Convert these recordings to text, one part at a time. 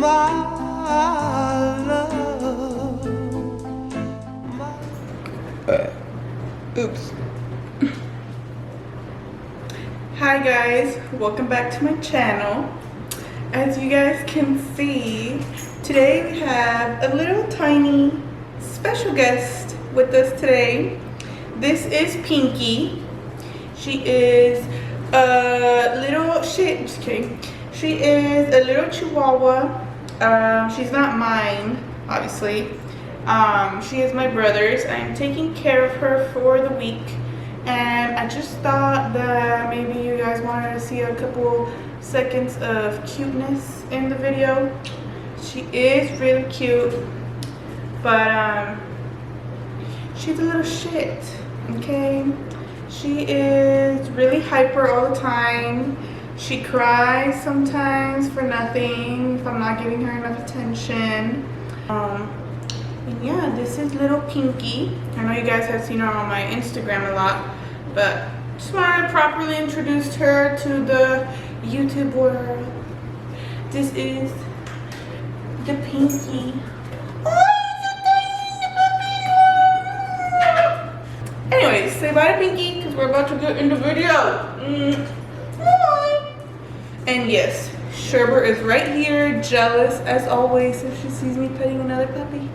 my love. Oops. Hi guys, welcome back to my channel. As you guys can see, today we have a little tiny special guest with us today. This is Pinky. She is a little just kidding. She is a little Chihuahua. She's not mine, obviously. She is my brother's. I'm taking care of her for the week, and I just thought that maybe you guys wanted to see a couple seconds of cuteness in the video. She is really cute, but she's a little shit, okay? She is really hyper all the time. She cries sometimes for nothing if I'm not giving her enough attention. And yeah, this is little Pinky. I know you guys have seen her on my Instagram a lot, but just wanted to properly introduce her to the YouTube world. This is the Pinky. Anyways, say bye to Pinky because we're about to get in the video. And yes, Sherbert is right here, jealous as always if she sees me petting another puppy.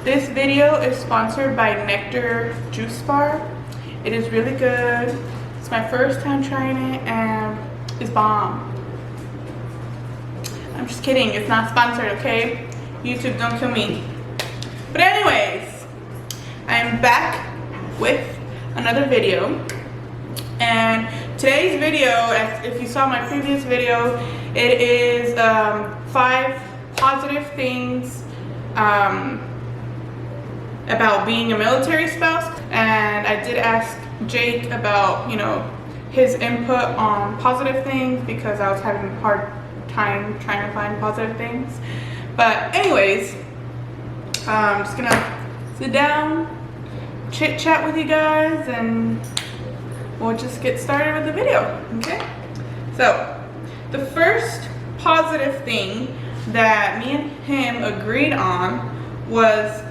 This video is sponsored by Nectar Juice Bar. It is really good. It's my first time trying it and it's bomb. I'm just kidding, it's not sponsored, okay? YouTube, don't kill me. But anyways, I am back with another video. And today's video, if you saw my previous video, it is 5 positive things about being a military spouse. And I did ask Jake about, you know, his input on positive things because I was having a hard time trying to find positive things. But anyways, I'm just gonna sit down, chit chat with you guys, and we'll just get started with the video, okay? So, the first positive thing that me and him agreed on was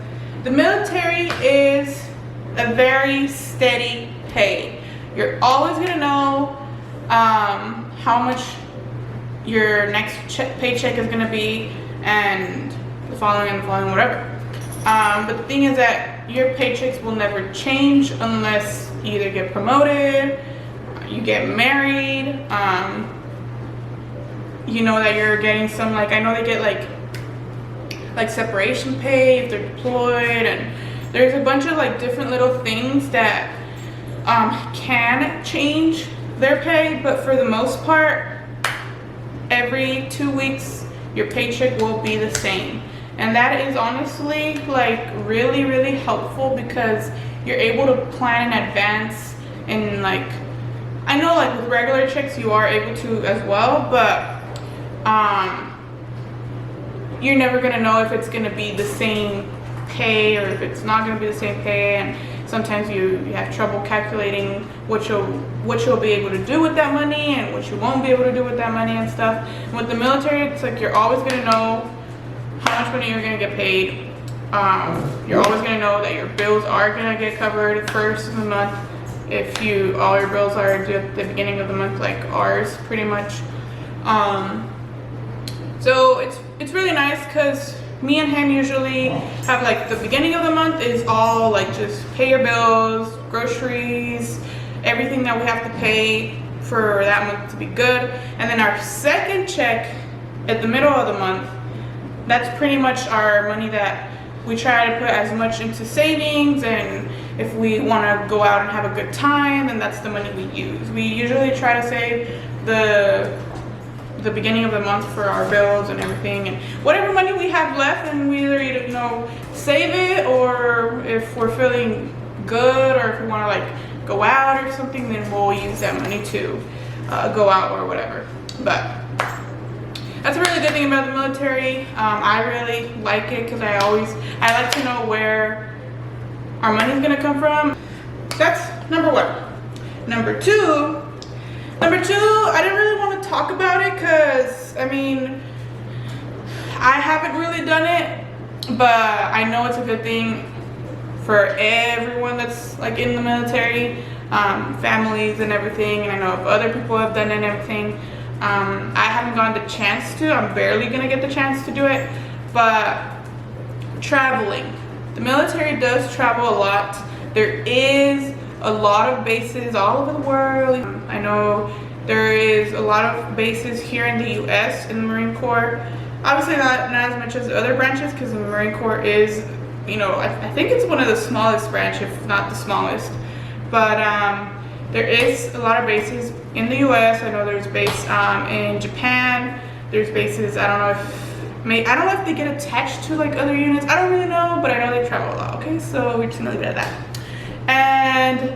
the military is a very steady pay. You're always gonna know how much your next paycheck is gonna be, and the following, whatever. But the thing is that your paychecks will never change unless you either get promoted, you get married, you know that you're getting some, like, I know they get like separation pay if they're deployed, and there's a bunch of like different little things that can change their pay, but for the most part, every 2 weeks your paycheck will be the same. And that is honestly like really helpful because you're able to plan in advance. And like, I know like with regular checks you are able to as well, but you're never gonna know if it's gonna be the same pay or if it's not gonna be the same pay. And sometimes you have trouble calculating what you'll be able to do with that money and what you won't be able to do with that money and stuff. And with the military, it's like you're always gonna know how much money you're gonna get paid. You're always gonna know that your bills are gonna get covered first of the month if all your bills are due at the beginning of the month, like ours pretty much. So it's really nice because me and him usually have like the beginning of the month is all like just pay your bills, groceries, everything that we have to pay for that month to be good. And then our second check at the middle of the month, that's pretty much our money that we try to put as much into savings, and if we want to go out and have a good time, then that's the money we use. We usually try to save the beginning of the month for our bills and everything, and whatever money we have left, and we either, you know, save it, or if we're feeling good or if we want to like go out or something, then we'll use that money to go out or whatever. But that's a really good thing about the military. I really like it because I like to know where our money's gonna come from. That's number one. Number two, I didn't really want to talk about it because, I mean, I haven't really done it, but I know it's a good thing for everyone that's like in the military, families and everything. And I know if other people have done it and everything. I haven't gotten the chance to. I'm barely gonna get the chance to do it. But traveling, the military does travel a lot. There is a lot of bases all over the world. I know there is a lot of bases here in the US in the Marine Corps. Obviously not as much as other branches, because the Marine Corps is, you know, I think it's one of the smallest branch, if not the smallest. But there is a lot of bases in the US. I know there's base in Japan. There's bases, I don't know if they get attached to like other units. I don't really know, but I know they travel a lot. Okay, so we're just gonna leave it at that. And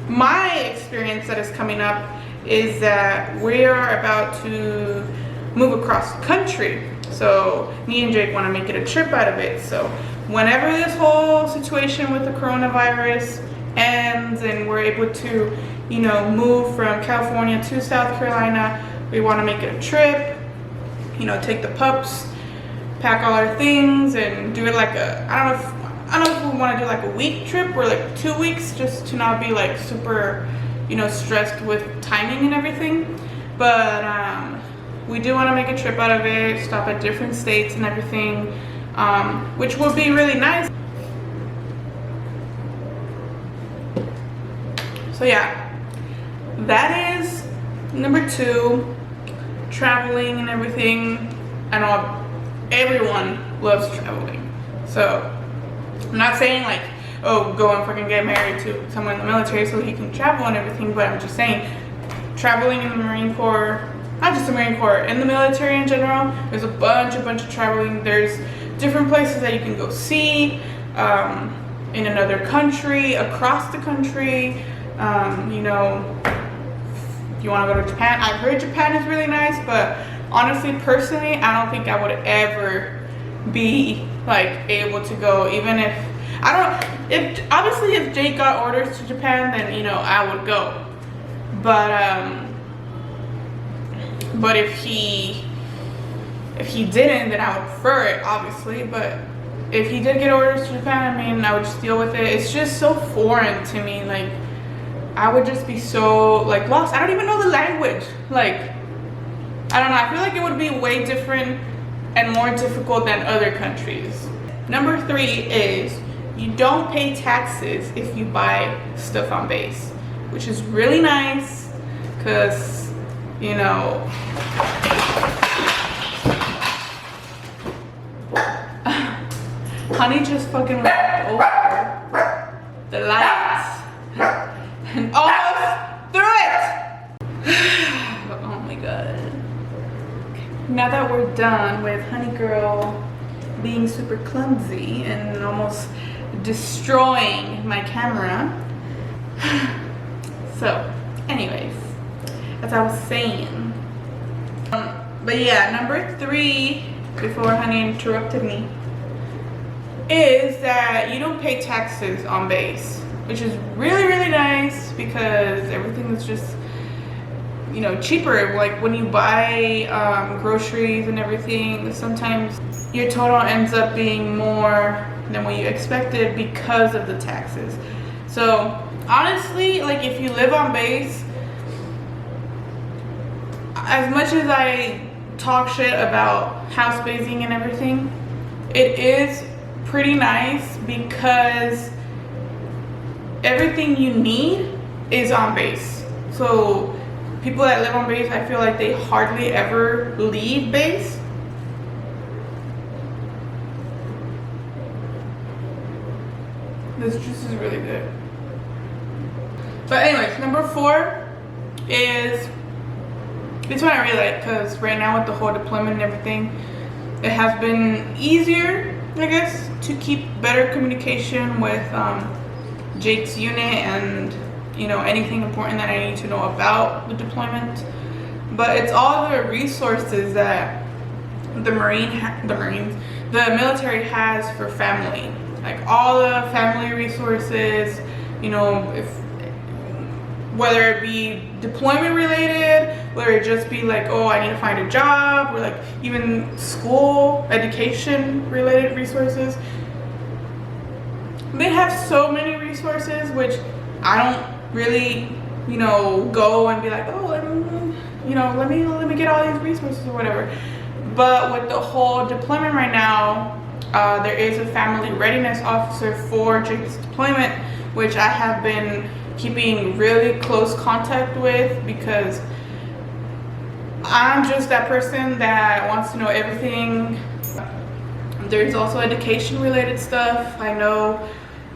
my experience that is coming up is that we are about to move across the country. So me and Jake want to make it a trip out of it. So whenever this whole situation with the coronavirus ends and we're able to, you know, move from California to South Carolina, we want to make it a trip, you know, take the pups, pack all our things, and do it like a, I don't know if we want to do like a week trip or like 2 weeks, just to not be like super, you know, stressed with timing and everything. But we do want to make a trip out of it, stop at different states and everything, which will be really nice. So yeah, that is number 2, traveling and everything. I know everyone loves traveling, so I'm not saying like, oh, go and freaking get married to someone in the military so he can travel and everything, but I'm just saying, traveling in the Marine Corps, not just the Marine Corps, in the military in general, there's a bunch of traveling. There's different places that you can go see in another country, across the country. You know, if you want to go to Japan, I've heard Japan is really nice, but honestly, personally, I don't think I would ever be like able to go, even if obviously if Jake got orders to Japan, then, you know, I would go. But if he didn't, then I would prefer it, obviously. But if he did get orders to Japan, I mean, I would just deal with it. It's just so foreign to me. Like, I would just be so like lost. I don't even know the language. Like, I don't know. I feel like it would be way different and more difficult than other countries. Number 3 is you don't pay taxes if you buy stuff on base, which is really nice, because, you know, honey just fucking went over the lights and almost threw it. Oh my god. Now that we're done with honey girl being super clumsy and almost destroying my camera, so anyways, as I was saying, but yeah, number 3, before honey interrupted me, is that you don't pay taxes on base, which is really, really nice, because everything is just, you know, cheaper. Like when you buy groceries and everything, sometimes your total ends up being more than what you expected because of the taxes. So honestly, like if you live on base, as much as I talk shit about house basing and everything, it is pretty nice because everything you need is on base. So people that live on base, I feel like they hardly ever leave base. This juice is really good. But anyways, number 4 is, this one I really like, because right now with the whole deployment and everything, it has been easier, I guess, to keep better communication with Jake's unit and, you know, anything important that I need to know about the deployment. But it's all the resources that the military has for family. Like all the family resources, you know, if whether it be deployment related, whether it just be like, oh, I need to find a job, or like even school, education related resources. They have so many resources, which I don't really, you know, go and be like, oh, let me get all these resources or whatever. But with the whole deployment right now, there is a family readiness officer for Jake's deployment, which I have been keeping really close contact with, because I'm just that person that wants to know everything. There's also education related stuff. I know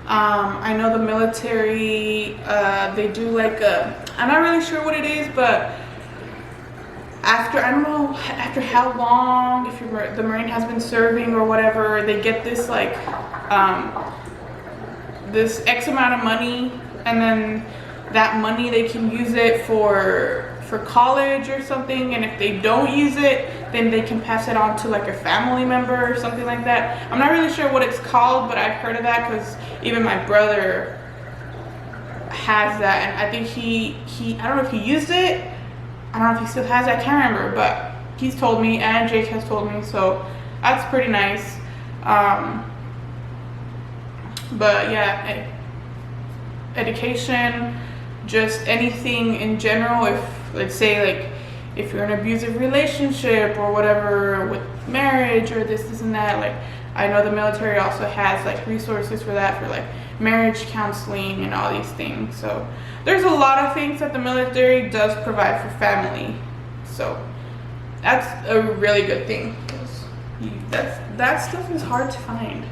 the military, they do like I'm not really sure what it is, but after, I don't know, after how long, if the Marine has been serving or whatever, they get this like, this X amount of money, and then that money they can use it for college or something, and if they don't use it, then they can pass it on to like a family member or something like that. I'm not really sure what it's called, but I've heard of that because even my brother has that, and I think he I don't know if he used it, I don't know if he still has it, I can't remember, but he's told me, and Jake has told me, so that's pretty nice. But yeah, education, just anything in general. If, let's say, like if you're in an abusive relationship or whatever with marriage or this and that, like I know the military also has like resources for that, for like marriage counseling and all these things. So there's a lot of things that the military does provide for family, so that's a really good thing, because that stuff is hard to find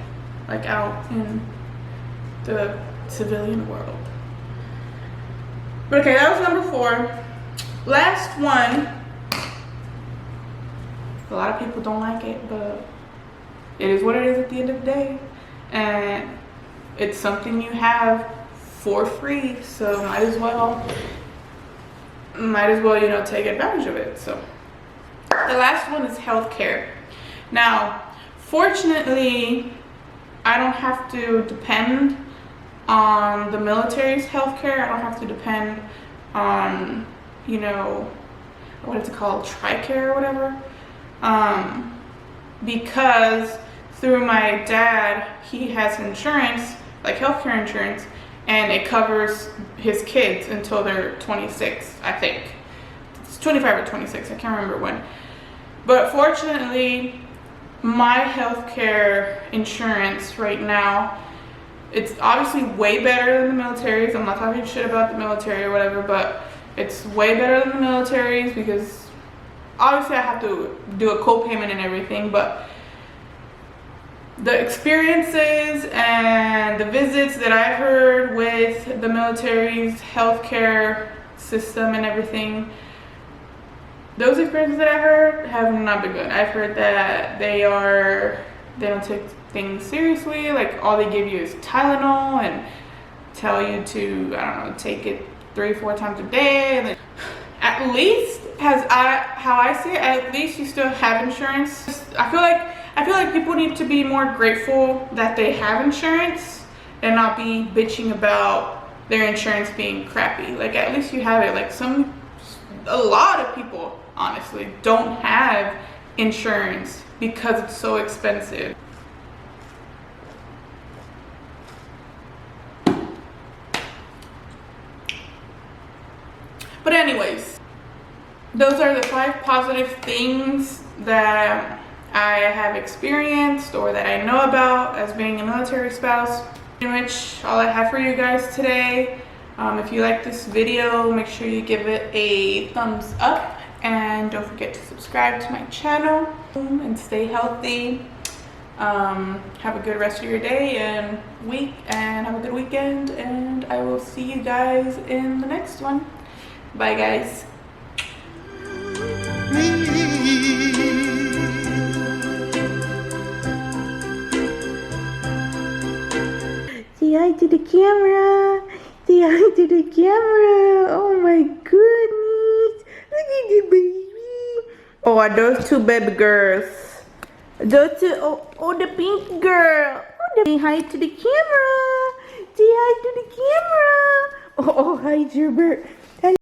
like out in the civilian world. But okay, that was number 4. Last one, a lot of people don't like it, but it is what it is at the end of the day, and it's something you have for free, so might as well, you know, take advantage of it. So the last one is healthcare. Now, fortunately, I don't have to depend on the military's healthcare. I don't have to depend on, you know, what is it called, TRICARE or whatever, because through my dad, he has insurance, like healthcare insurance, and it covers his kids until they're 26, I think. It's 25 or 26, I can't remember when. But fortunately, my healthcare insurance right now, it's obviously way better than the military's. I'm not talking shit about the military or whatever, but it's way better than the military's, because obviously I have to do a co-payment and everything, but the experiences and the visits that I've heard with the military's healthcare system and everything, those experiences that I've heard have not been good. I've heard that they don't take things seriously. Like all they give you is Tylenol and tell you to, I don't know, take it 3-4 times a day. And then, at least how I see it, at least you still have insurance. I feel like people need to be more grateful that they have insurance and not be bitching about their insurance being crappy. Like at least you have it. Like a lot of people honestly don't have insurance because it's so expensive. But anyways, those are the 5 positive things that I have experienced or that I know about as being a military spouse. Pretty much all I have for you guys today. If you like this video, make sure you give it a thumbs up, and don't forget to subscribe to my channel, and stay healthy. Have a good rest of your day and week, and have a good weekend, and I will see you guys in the next one. Bye guys. Say hi to the camera. Say hi to the camera. Oh my goodness. Look at the baby. Oh, are those 2 baby girls? Those 2, oh, the pink girl. Oh, say hi to the camera. Say hi to the camera. Oh, hi, Gerbert.